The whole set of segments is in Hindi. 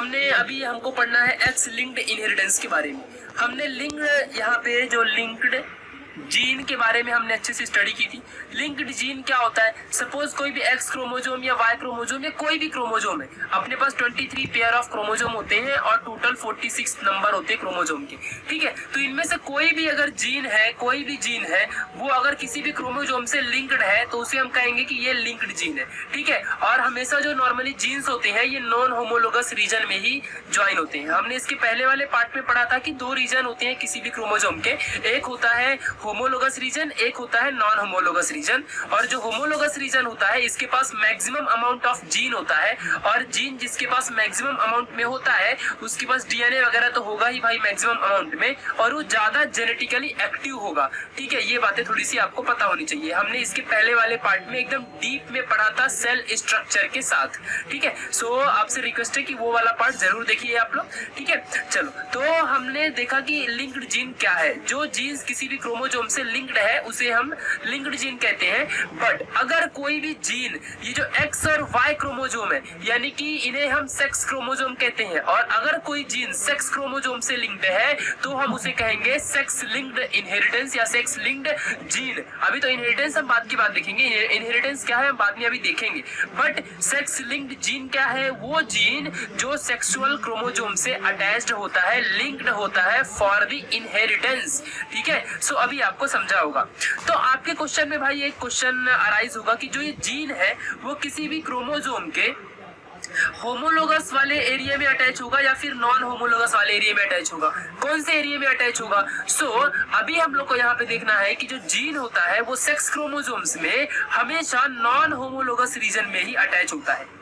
हमने अभी हमको पढ़ना है एक्स लिंक्ड इनहेरिटेंस के बारे में। हमने लिंक्ड यहाँ पे जो लिंक्ड जीन के बारे में हमने अच्छे से स्टडी की थी। लिंक्ड जीन क्या होता है? सपोज कोई भी एक्स क्रोमोजोम या वाई क्रोमोजोम या कोई भी क्रोमोजोम है, अपने पास 23 पेयर ऑफ क्रोमोजोम होते हैं और टोटल 46 नंबर होते हैं क्रोमोजोम के। ठीक है, तो इनमें से कोई भी अगर जीन है, कोई भी जीन है, वो अगर किसी भी क्रोमोजोम से लिंक्ड है तो उसे हम कहेंगे कि ये लिंक्ड जीन है। ठीक है, और हमेशा जो नॉर्मली जीन्स होते हैं ये नॉन होमोलोगस रीजन में ही ज्वाइन होते हैं। हमने इसके पहले वाले पार्ट में पढ़ा था कि दो रीजन होते हैं किसी भी क्रोमोजोम के, एक होता है होमोलोगस रीजन, एक होता है नॉन होमोलोगस रीजन। और जो होमोलोगस रीजन होता है इसके पास मैक्सिमम अमाउंट ऑफ जीन होता है, और जीन जिसके पास मैक्सिमम अमाउंट में होता है उसके पास डीएनए वगैरह तो होगा ही भाई मैक्सिमम अमाउंट में, और वो ज्यादा जेनेटिकली एक्टिव होगा। ठीक है, ये बातें थोड़ी सी आपको पता होनी चाहिए। हमने इसके पहले वाले पार्ट में एकदम डीप में पढ़ा था सेल स्ट्रक्चर के साथ। ठीक है, सो आपसे रिक्वेस्ट है कि वो वाला पार्ट जरूर देखिए आप लोग। ठीक है, चलो, तो हमने देखा कि लिंक्ड जीन क्या है। जो जीन्स किसी भी क्रोमोजोम से लिंक्ड है उसे हम लिंक्ड जीन कहते हैं। बट अगर कोई भी जीन, ये जो एक्स और वाई क्रोमोजोम है, यानी कि इन्हें हम सेक्स क्रोमोजोम कहते हैं, और अगर कोई जीन सेक्स क्रोमोजोम से लिंक्ड है तो हम उसे कहेंगे सेक्स लिंक्ड इनहेरिटेंस या सेक्स लिंक्ड जीन। अभी तो इनहेरिटेंस हम बाद की बात देखेंगे, इनहेरिटेंस क्या है हम बाद में अभी देखेंगे। बट सेक्स लिंक्ड जीन क्या है? वो जीन जो सेक्सुअल क्रोमोजोम से अटैच्ड होता है, लिंक्ड होता है फॉर द इनहेरिटेंस। ठीक है, सो अभी आपको समझा होगा। तो आपके क्वेश्चन में भाई एक क्वेश्चन अराइज होगा कि जो ये जीन है वो किसी भी क्रोमोजोम के होमोलोगस वाले एरिया में अटैच होगा या फिर नॉन होमोलोगस वाले एरिया में अटैच होगा? कौन से एरिया में अटैच होगा? सो अभी हम लोग को यहाँ पे देखना है कि जो जीन होता है वो सेक्स क्रोमोजोम्स में हमेशा नॉन होमोलोगस रीजन में ही अटैच होता है।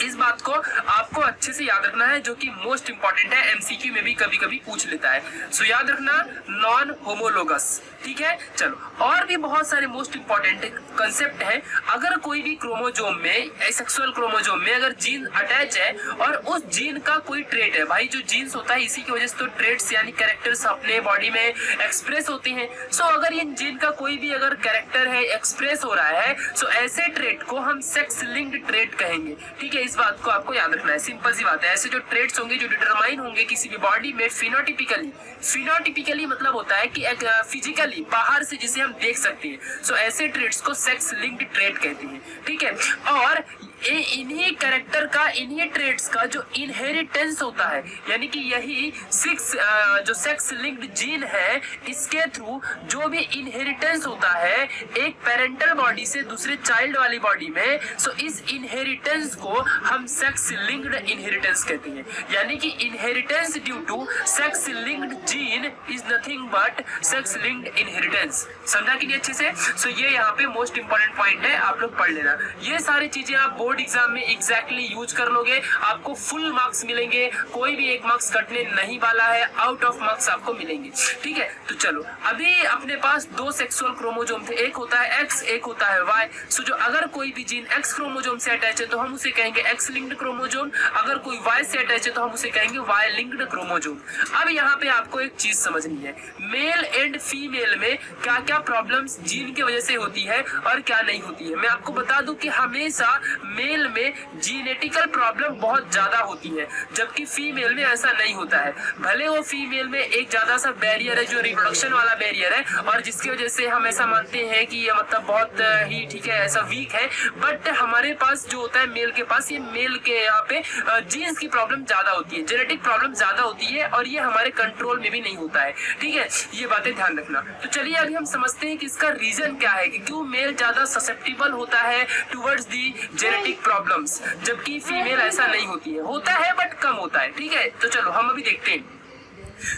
इस बात को आपको अच्छे से याद रखना है, जो कि मोस्ट इंपॉर्टेंट है, एमसीक्यू में भी कभी कभी पूछ लेता है। सो याद रखना नॉन होमोलोगस। ठीक है, चलो, और भी बहुत सारे मोस्ट इंपॉर्टेंट कंसेप्ट है। अगर कोई भी क्रोमोजोम में, सेक्सुअल क्रोमोजोम में अगर जीन अटैच है और उस जीन का कोई ट्रेट है, भाई जो जीन्स होता है इसी की वजह से तो ट्रेट्स यानी कैरेक्टर्स अपने बॉडी में एक्सप्रेस होते हैं। सो अगर इन जीन का कोई भी अगर कैरेक्टर है एक्सप्रेस हो रहा है, सो ऐसे ट्रेट को हम सेक्स लिंक्ड ट्रेट कहेंगे। ठीक है, इस बात को आपको याद रखना है, सिंपल सी बात है। ऐसे जो ट्रेट्स होंगे जो डिटरमाइन होंगे किसी भी बॉडी में फिनोटिपिकली, फिनोटिपिकली मतलब होता है कि एक फिजिकली बाहर से जिसे हम देख सकते हैं, सो ऐसे ट्रेट्स को सेक्स लिंक्ड ट्रेट कहते हैं। ठीक है, और इन्हीं कैरेक्टर का, इन्हीं ट्रेट्स का जो इनहेरिटेंस होता है, यानी कि यही जो सेक्स लिंक्ड जीन है, इसके थ्रू जो भी इनहेरिटेंस होता है एक पेरेंटल बॉडी से दूसरे चाइल्ड वाली बॉडी में, सो इस इनहेरिटेंस को हम सेक्स लिंक्ड इनहेरिटेंस कहते हैं। यानी कि inheritance due to sex linked gene is nothing but sex linked inheritance. समझा कि नहीं अच्छे से? सो ये यहाँ पे मोस्ट इंपॉर्टेंट पॉइंट है, आप लोग पढ़ लेना। ये सारी चीजें आप बोर्ड एग्जाम में एग्जैक्टली यूज कर लोगे, आपको फुल मार्क्स मिलेंगे, कोई भी एक मार्क्स कटने नहीं वाला है, आउट ऑफ मार्क्स आपको मिलेंगे। ठीक है, तो चलो, अभी अपने पास दो सेक्सुअल क्रोमोजोम थे, एक होता है एक्स, एक होता है वाई। सो जो अगर कोई भी जीन एक्स क्रोमोजोम से अटैच है तो हम उसे कहेंगे एक्स लिंक्ड क्रोमोजोम, अगर कोई वाई से अटैच है तो हम उसे कहेंगे वाई लिंक्ड क्रोमोजोम। अब यहाँ पे आपको एक चीज समझनी है, मेल एंड फीमेल में क्या क्या प्रॉब्लम्स जीन की वजह से होती है और क्या नहीं होती है। मैं आपको बता दूं कि हमेशा मेल में जीनेटिकल प्रॉब्लम बहुत ज्यादा होती है, जबकि फीमेल में ऐसा नहीं होता है। भले वो फीमेल में एक ज्यादा सा बैरियर है जो रिप्रोडक्शन वाला बैरियर है, और जिसकी वजह से हम ऐसा मानते हैं कि ये मतलब बहुत ही, ठीक है, ऐसा वीक है, बट हमारे पास जो होता है मेल के पास, ये मेल के यहाँ पे जीन्स की प्रॉब्लम ज्यादा होती है, जेनेटिक प्रॉब्लम ज्यादा होती है, और ये हमारे कंट्रोल में भी नहीं होता है। ठीक है, ये बातें ध्यान रखना। तो चलिए अभी हम समझते हैं कि इसका रीजन क्या है कि क्यों मेल ज्यादा ससेप्टिबल होता है टुवर्ड्स दी जेनेटिक प्रॉब्लम्स, जबकि फीमेल ऐसा नहीं होती है, होता है बट कम होता है। ठीक है, तो चलो हम अभी देखते हैं।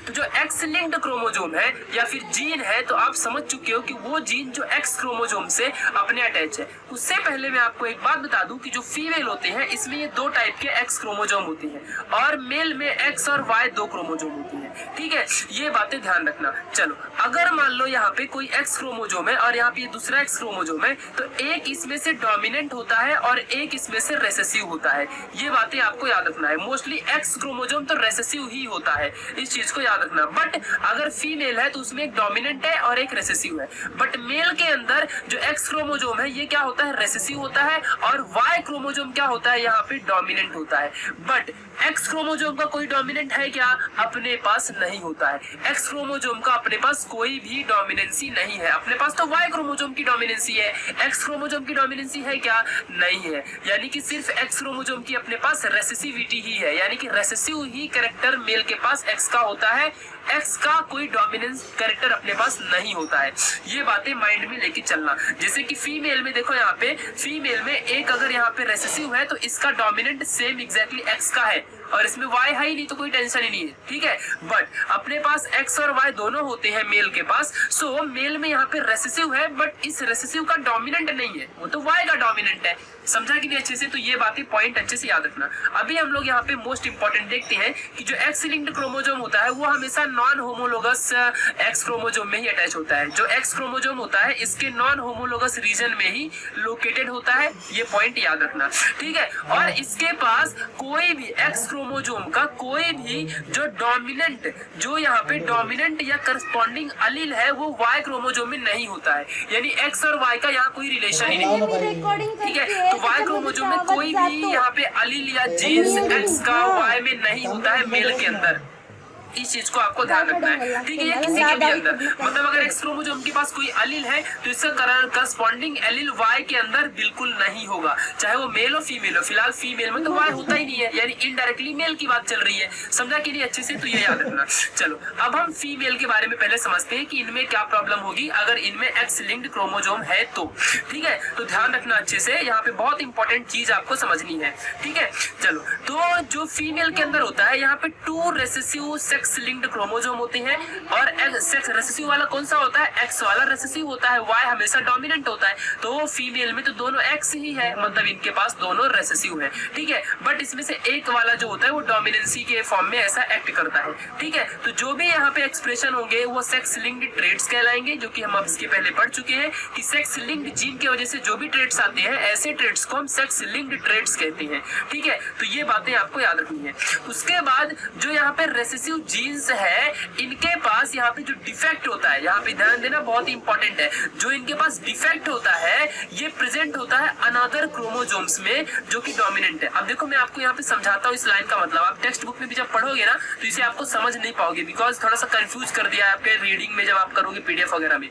तो जो एक्स लिंक्ड क्रोमोजोम है या फिर जीन है, तो आप समझ चुके हो कि वो जीन जो एक्स क्रोमोजोम से अपने अटैच है। उससे पहले मैं आपको एक बात बता दूं कि जो फीमेल होते हैं इसमें ये दो टाइप के एक्स क्रोमोजोम होते हैं, और मेल में एक्स और वाई दो क्रोमोजोम होते हैं। ठीक है, ये बातें ध्यान रखना। चलो, अगर मान लो यहाँ पे कोई एक्स क्रोमोजोम है और यहाँ पे दूसरा एक्स क्रोमोजोम है, तो एक इसमें से डोमिनेंट होता है और एक इसमें से रेसेसिव होता है। ये बातें आपको याद रखना है। मोस्टली एक्स क्रोमोजोम तो रेसेसिव ही होता है, इस चीज चीज को याद रखना। बट अगर फीमेल है तो उसमें एक डोमिनेंट है और एक रेसेसिव है। बट मेल के अंदर जो एक्स क्रोमोजोम है ये क्या होता है, रेसेसिव होता है, और वाई क्रोमोजोम क्या होता है, यहाँ पे डोमिनेंट होता है। बट एक्स क्रोमोजोम का कोई डोमिनेंट है क्या, अपने पास नहीं होता है। एक्स क्रोमोजोम का अपने पास कोई भी डोमिनेंसी नहीं है। अपने पास तो वाई क्रोमोजोम की डोमिनेंसी है, एक्स क्रोमोजोम की डोमिनेंसी है क्या, नहीं है। यानी कि सिर्फ एक्स क्रोमोजोम की अपने पास रेसेसिविटी ही है, यानी कि रेसेसिव ही कैरेक्टर मेल के पास एक्स का होता है, एक्स का कोई डोमिनेंस कैरेक्टर अपने पास नहीं होता है। ये बातें माइंड में लेके चलना। जैसे कि फीमेल में देखो, यहाँ पे फीमेल में एक अगर यहाँ पे रेसेसिव है तो इसका डोमिनेंट सेम एग्जैक्टली एक्स का है, और इसमें वाई है ही नहीं तो कोई टेंशन ही नहीं है, ठीक है। बट अपने पास एक्स और वाई दोनों होते हैं मेल के पास। सो मेल में यहाँ पे रेसेसिव है, बट इस रेसेसिव का डोमिनेंट नहीं है, वो तो वाई का डोमिनेंट है। समझा कि नहीं अच्छे से? तो ये बातें पॉइंट अच्छे से याद रखना। अभी हम लोग यहाँ पे मोस्ट इंपॉर्टेंट देखते हैं कि जो एक्स लिंक्ड क्रोमोजोम होता है वो हमेशा नॉन होमोलोगस एक्स क्रोमोजोम में ही अटैच होता है। जो एक्स क्रोमोजोम होता है इसके नॉन होमोलोगस रीजन में ही लोकेटेड होता है, ये पॉइंट याद रखना, ठीक है। और इसके पास कोई भी एक्स क्रोमोजोम का कोई भी जो डोमिनेंट, जो यहाँ पे डोमिनेंट या करस्पॉन्डिंग अलील है वो वाई क्रोमोजोम में नहीं होता है। यानी एक्स और वाई का यहाँ कोई रिलेशन ही नहीं है, ठीक है। तो वाई क्रोमोजोम में कोई भी यहाँ पे अलील या जीन्स एक्स का वाई में नहीं होता है मेल के अंदर। इस चीज को आपको ध्यान रखना है, ठीक है। ये किसी के भी अंदर, मतलब अगर एक्स क्रोमोजोम के पास कोई अलील है तो इसका करस्पॉन्डिंग एलील वाई के अंदर बिल्कुल नहीं होगा, चाहे वो मेल हो फीमेल हो। फिलहाल फीमेल में तो वाई होता ही नहीं है, यानी इनडायरेक्टली मेल की बात चल रही है। समझा कि नहीं अच्छे से? तो ये याद रखना। चलो अब हम फीमेल के बारे में पहले समझते हैं कि इनमें क्या प्रॉब्लम होगी अगर इनमें एक्स लिंक्ड क्रोमोजोम है तो, ठीक है। तो ध्यान रखना अच्छे से, यहाँ पे बहुत इंपॉर्टेंट चीज आपको समझनी है, ठीक है। चलो तो जो फीमेल के अंदर होता है यहाँ पे 2 रेसेसिव सेक्स लिंक्ड क्रोमोजोम होते हैं, और सेक्स रेसेसिव वाला कौन सा होता है, एक्स वाला रेसेसिव होता है, वाई हमेशा डोमिनेंट होता है। तो फीमेल में तो दोनों एक्स ही है, मतलब इनके पास दोनों रेसेसिव है, ठीक है। बट इसमें से एक वाला जो होता है वो डोमिनेंसी के फॉर्म में ऐसा एक्ट करता है, ठीक है। तो जो भी यहाँ पे एक्सप्रेशन होंगे वो सेक्स लिंक्ड ट्रेट्स कहलाएंगे, जो कि हम अब इसके पहले पढ़ चुके हैं कि सेक्स लिंक्ड जीन की वजह से जो भी ट्रेट्स आते हैं ऐसे ट्रेट्स को हम सेक्स लिंक्ड ट्रेट्स कहते हैं, ठीक है। तो ये बातें आपको याद रखनी है। उसके बाद जो यहाँ पे रेसेसिव जीन्स है इनके पास यहाँ पे जो डिफेक्ट होता है, यहाँ पे ध्यान देना बहुत इंपॉर्टेंट है, जो इनके पास डिफेक्ट होता है ये प्रेजेंट होता है अनदर क्रोमोजोम्स में जो कि डोमिनेंट है। अब देखो मैं आपको यहाँ पे समझाता हूँ इस लाइन का मतलब। आप टेक्स्ट बुक में भी जब पढ़ोगे ना तो इसे आपको समझ नहीं पाओगे, बिकॉज थोड़ा सा कंफ्यूज कर दिया है आपके रीडिंग में जब आप करोगे पीडीएफ वगैरह में।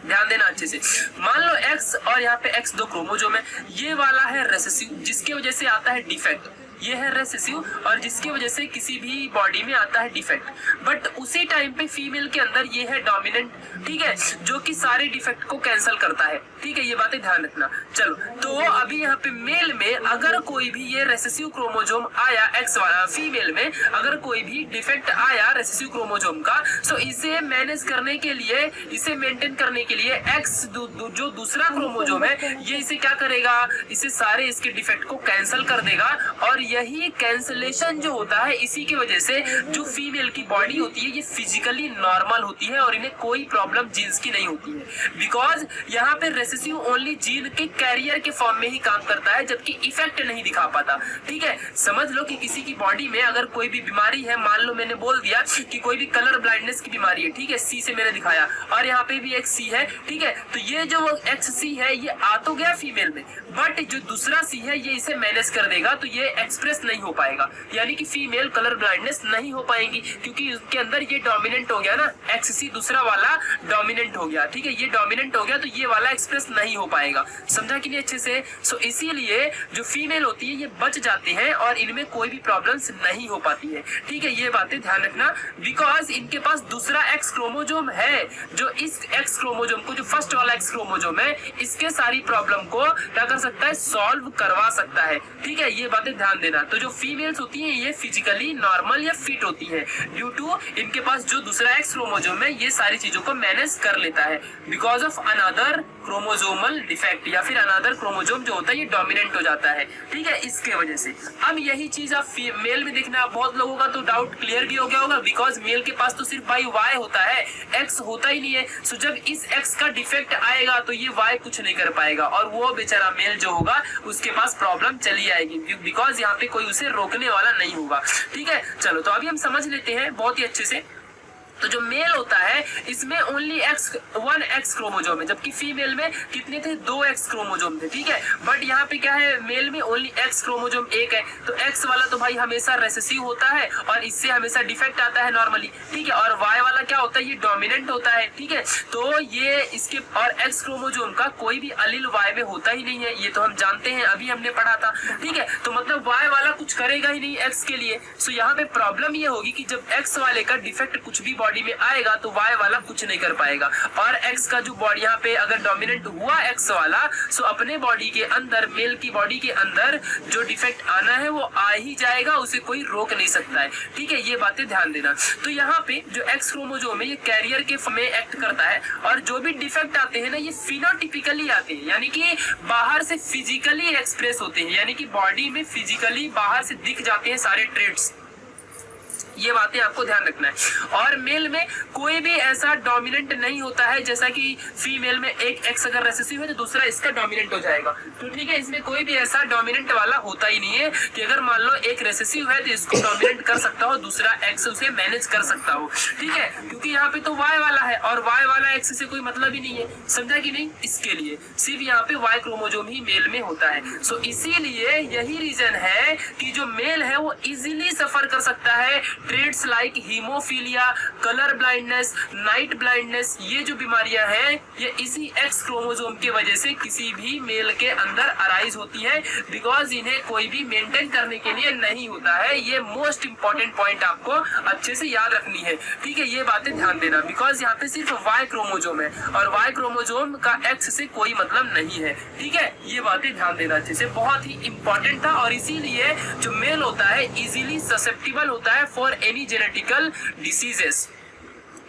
ध्यान देना अच्छे से। मान लो एक्स और यहाँ पे एक्स 2 क्रोमोजोम है, ये वाला है रेसेसिव जिसके वजह से आता है डिफेक्ट, ये है रेसेसिव और जिसकी वजह से किसी भी बॉडी में आता है डिफेक्ट। बट उसी टाइम पे फीमेल के अंदर ये है डोमिनेंट, ठीक है, जो कि सारे डिफेक्ट को कैंसिल करता है, ठीक है। ये बातें ध्यान रखना। चलो तो अभी यहाँ पे मेल में अगर कोई भी ये रेसेसिव क्रोमोजोम आया, एक्स वाला फीमेल में अगर कोई भी डिफेक्ट आया रेसेसिव क्रोमोजोम का, तो इसे मैनेज करने के लिए, इसे मेंटेन करने के लिए एक्स जो दूसरा क्रोमोजोम है ये इसे क्या करेगा, इसे सारे इसके डिफेक्ट को कैंसिल कर देगा। और यही कैंसलेशन जो होता है इसी की वजह से जो फीमेल की बॉडी होती है ये फिजिकली नॉर्मल होती है और इन्हें कोई प्रॉब्लम जीन्स की नहीं होती है, बिकॉज यहाँ पे रेसेसिव ओनली जीन के कैरियर के फॉर्म में ही काम करता है, जबकि इफेक्ट नहीं दिखा पाता, ठीक है। समझ लो कि किसी की बॉडी में अगर कोई भी बीमारी है, मान लो मैंने बोल दिया कि कोई भी कलर ब्लाइंडनेस की बीमारी है, ठीक है, सी से मैंने दिखाया और यहाँ पे भी एक सी है, ठीक है। तो ये जो एक्स सी है ये आ तो गया फीमेल में, बट जो दूसरा सी है ये इसे मैनेज कर देगा, तो ये एक्सप्रेस नहीं हो पाएगा, यानी कि फीमेल कलर ब्लाइंडनेस नहीं हो पाएंगी, क्योंकि उसके अंदर ये डोमिनेंट हो गया ना, एक्स सी दूसरा वाला डोमिनेंट हो गया, ठीक है, ये डोमिनेंट हो गया तो ये वाला एक्सप्रेस नहीं हो पाएगा। समझा कि नहीं अच्छे से? सो इसीलिए जो फीमेल होती है ये बच जाते हैं और इनमें कोई भी प्रॉब्लम्स नहीं हो पाती है, ठीक है। ये बातें ध्यान रखना, बिकॉज इनके पास दूसरा एक्स क्रोमोजोम है, जो इस एक्स क्रोमोजोम को, जो फर्स्ट वाला एक्स क्रोमोजोम है, इसके सारी प्रॉब्लम को क्या कर सकता है, सॉल्व करवा सकता है, ठीक है। ये बातें ध्यान देना। तो जो फीमेल्स होती हैं ये फिजिकली नॉर्मल या फिट होती हैं ड्यू टू इनके पास जो दूसरा एक्स क्रोमोजोम है ये सारी चीजों को मैनेज कर लेता है because of another chromosomal defect या फिर अनदर क्रोमोजोम जो होता है ये डोमिनेंट हो जाता है, ठीक है, इसके वजह से। अब यही चीज आप मेल में देखना, बहुत लोगों का तो डाउट क्लियर भी हो गया होगा, बिकॉज मेल के पास तो सिर्फ भाई वाई होता है, एक्स होता ही नहीं है। सो जब इस एक्स का डिफेक्ट आएगा तो ये वाई कुछ नहीं कर पाएगा और वो बेचारा मेल जो होगा उसके पास प्रॉब्लम चली आएगी, बिकॉज यहाँ पे कोई उसे रोकने वाला नहीं होगा, ठीक है। चलो तो अभी हम समझ लेते हैं बहुत ही अच्छे से। तो जो मेल होता है इसमें ओनली वन एक्स क्रोमोजोम है, जबकि फीमेल में कितने थे, 2 एक्स क्रोमोजोम थे, ठीक है। बट यहाँ पे क्या है, मेल में ओनली एक्स क्रोमोजोम एक है, तो एक्स वाला तो भाई हमेशा रेसेसिव होता है और इससे हमेशा डिफेक्ट आता है नॉर्मली, ठीक है। और वाई वाला क्या होता है, ये डोमिनेंट होता है, ठीक है। तो ये इसके और एक्स क्रोमोजोम का कोई भी अलील वाई में होता ही नहीं है, ये तो हम जानते हैं, अभी हमने पढ़ा था, ठीक है। तो मतलब वाई वाला कुछ करेगा ही नहीं एक्स के लिए। सो यहाँ पे प्रॉब्लम ये होगी कि जब एक्स वाले का डिफेक्ट कुछ भी बॉडी में आएगा तो वाई वाला कुछ नहीं कर पाएगा, और एक्स का जो बॉडी यहाँ पे अगर डोमिनेंट हुआ एक्स वाला, सो अपने बॉडी के अंदर, मेल की बॉडी के अंदर जो डिफेक्ट आना है वो आ ही जाएगा, उसे कोई रोक नहीं सकता है, ठीक है। ये बातें ध्यान देना। तो यहाँ पे जो एक्स क्रोमोजोम है ये कैरियर के में एक्ट करता है, और जो भी डिफेक्ट आते हैं ना ये फिनोटिपिकली आते हैं, यानी कि बाहर से फिजिकली एक्सप्रेस होते हैं, यानी कि बॉडी में फिजिकली बाहर से दिख जाते हैं सारे ट्रेड्स। ये बातें आपको ध्यान रखना है। और मेल में कोई भी ऐसा डोमिनेंट नहीं होता है, जैसा कि फीमेल में एक एक्स अगर रेसेसिव है तो दूसरा इसका डोमिनेंट हो जाएगा, तो ठीक है, इसमें कोई भी ऐसा डोमिनेंट वाला होता ही नहीं है कि अगर मान लो एक रेसेसिव है तो इसको डोमिनेंट कर सकता हो, दूसरा एक्स उसे मैनेज कर सकता हो, ठीक है, क्योंकि यहाँ पे तो वाई वाला है और वाई वाला एक्स से कोई मतलब ही नहीं है, समझा कि नहीं। इसके लिए सिर्फ यहाँ पे वाई क्रोमोजोम ही मेल में होता है। सो इसीलिए यही रीजन है कि जो मेल है वो इजीली सफर कर सकता है traits like haemophilia, colour blindness, night blindness. ये जो बीमारियां हैं ये इसी एक्स क्रोमोजोम की वजह से किसी भी मेल के अंदर अराइज होती है, बिकॉज इन्हें कोई भी मेंटेन करने के लिए नहीं होता है। ये मोस्ट इंपॉर्टेंट पॉइंट आपको अच्छे से याद रखनी है, ठीक है। ये बातें ध्यान देना, बिकॉज यहाँ पे सिर्फ वाई क्रोमोजोम है और वाई क्रोमोजोम का एक्स से कोई मतलब नहीं है, ठीक है। ये बातें ध्यान देना अच्छे से, बहुत ही इंपॉर्टेंट था। और इसीलिए जो मेल होता है इजीली ससेप्टिबल होता है फॉर एनी जेनेटिकल डिसीजेस,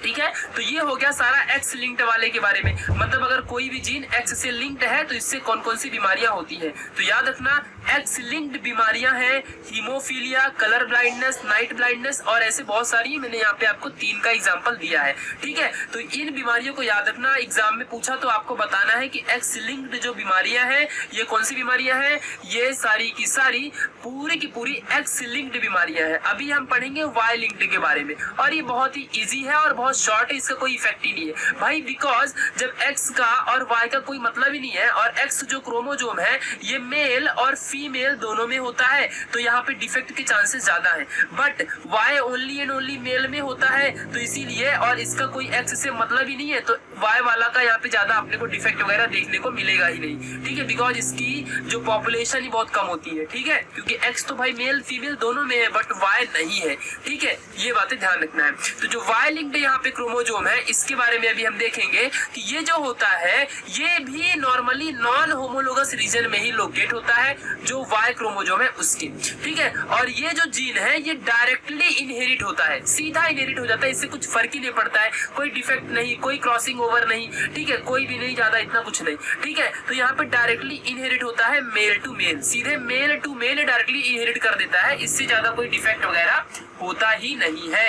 ठीक है। तो ये हो गया सारा एक्स लिंक्ड वाले के बारे में, मतलब अगर कोई भी जीन एक्स से लिंक्ड है तो इससे कौन कौन सी बीमारियां होती है। तो याद रखना एक्स लिंक्ड बीमारियां हैं haemophilia, colour blindness, night blindness और ऐसे बहुत सारी, मैंने यहाँ पे आपको 3 का एग्जांपल दिया है, ठीक है। तो इन बीमारियों को याद रखना, एग्जाम में पूछा तो आपको बताना है कि एक्स लिंक्ड जो बीमारियां हैं ये कौन सी बीमारियां हैं। ये सारी की सारी पूरी की पूरी एक्स लिंक्ड बीमारियां हैं। अभी हम पढ़ेंगे वाई लिंक्ड के बारे में, और ये बहुत ही ईजी है और बहुत शॉर्ट है, इसका कोई इफेक्ट ही नहीं है भाई, बिकॉज जब एक्स का और वाई का कोई मतलब ही नहीं है, और एक्स जो क्रोमोजोम है ये मेल और फीमेल दोनों में होता है, तो यहाँ पे डिफेक्ट के चांसेस ज्यादा हैं। But why only and only mail में होता है, तो इसीलिए, और इसका कोई एक्स से मतलब ही नहीं है, तो वाई वाला का यहाँ पे ज्यादा अपने को डिफेक्ट वगैरह देखने को मिलेगा ही नहीं, ठीक है, बिकॉज इसकी जो पॉपुलेशन ही बहुत कम होती है, ठीक है, क्योंकि एक्स तो भाई मेल फीमेल दोनों में है बट वाई नहीं है, ठीक है। ये बातें ध्यान रखना है। तो जो वाई लिंक्ड यहाँ पे क्रोमोजोम है इसके बारे में अभी हम देखेंगे कि ये जो होता है ये भी नॉर्मली नॉन होमोलोगस रीजन में ही लोकेट होता है, जो वाई क्रोमोजोम है उसके, ठीक है। और ये जो जीन है ये डायरेक्टली इनहेरिट होता है, सीधा इनहेरिट हो जाता है, इससे कुछ फर्क ही नहीं पड़ता है, कोई डिफेक्ट नहीं, कोई क्रॉसिंग ओवर नहीं, ठीक है, कोई भी नहीं, ज्यादा इतना कुछ नहीं, ठीक है। तो यहाँ पे डायरेक्टली इनहेरिट होता है मेल टू मेल, सीधे male to male directly inherit कर देता है, इससे ज्यादा कोई डिफेक्ट वगैरह होता ही नहीं है।